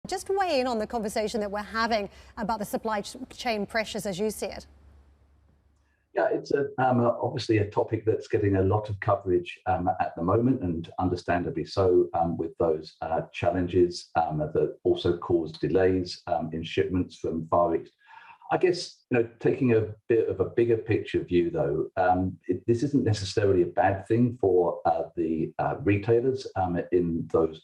Just weigh in on the conversation that we're having about the supply chain pressures as you see it. Yeah, it's obviously a topic that's getting a lot of coverage at the moment, and understandably so, with those challenges that also cause delays in shipments from Far East. I guess, taking a bit of a bigger picture view, though, this isn't necessarily a bad thing for the retailers in those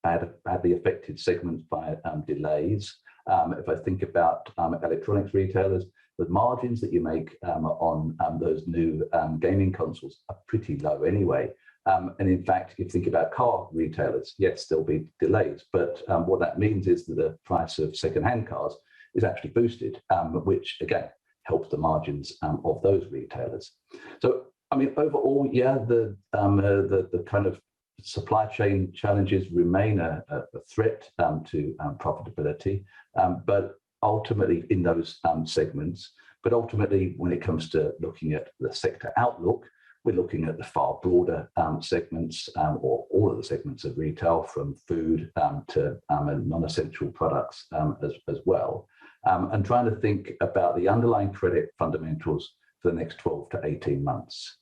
badly affected segments by delays. If I think about electronics retailers, the margins that you make on those new gaming consoles are pretty low anyway. And in fact, if you think about car retailers, yes, there'll be delays, but what that means is that the price of second-hand cars is actually boosted, which again helps the margins of those retailers. So, I mean, overall, yeah, the kind of supply chain challenges remain a threat to profitability, but ultimately in those segments. But ultimately, when it comes to looking at the sector outlook, we're looking at the far broader segments, or all of the segments of retail, from food to non-essential products as well, and trying to think about the underlying credit fundamentals for the next 12 to 18 months.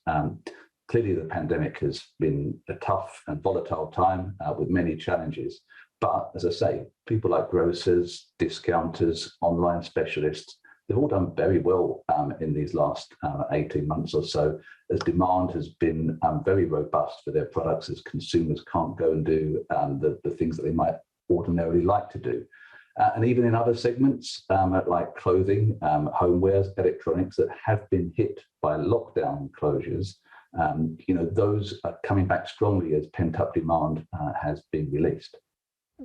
Clearly, the pandemic has been a tough and volatile time with many challenges. But as I say, people like grocers, discounters, online specialists, they've all done very well in these last 18 months or so, as demand has been very robust for their products, as consumers can't go and do the things that they might ordinarily like to do. And even in other segments like clothing, homewares, electronics that have been hit by lockdown closures, those are coming back strongly as pent-up demand has been released.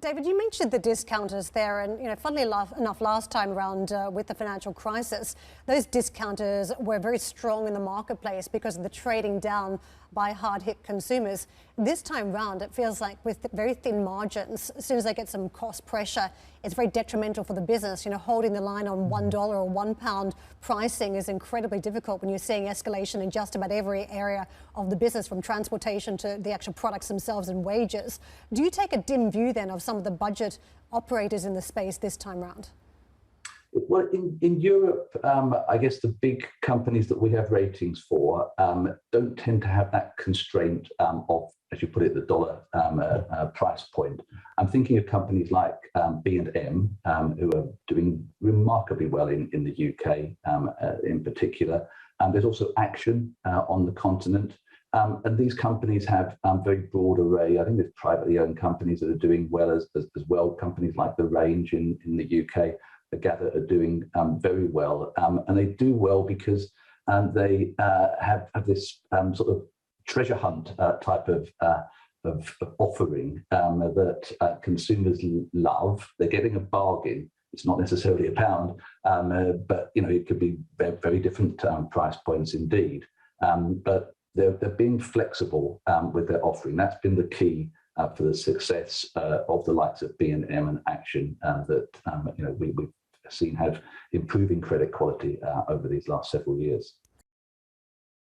David, you mentioned the discounters there, and funnily enough, last time around with the financial crisis, those discounters were very strong in the marketplace because of the trading down by hard-hit consumers. This time round, it feels like with very thin margins, as soon as they get some cost pressure, it's very detrimental for the business. Holding the line on $1 or £1 pricing is incredibly difficult when you're seeing escalation in just about every area of the business, from transportation to the actual products themselves and wages. Do you take a dim view then of some of the budget operators in the space this time round? Well, in Europe, I guess the big companies that we have ratings for don't tend to have that constraint of, as you put it, the dollar price point. I'm thinking of companies like B&M, who are doing remarkably well in the UK in particular. There's also Action on the continent. And these companies have a very broad array. I think there's privately owned companies that are doing well as well. Companies like The Range in the UK, I gather, are doing very well. And they do well because they have this sort of treasure hunt type of offering that consumers love. They're getting a bargain. It's not necessarily a pound, but it could be very, very different price points indeed. But they're being flexible with their offering. That's been the key for the success of the likes of B&M and Action that we've seen have improving credit quality over these last several years.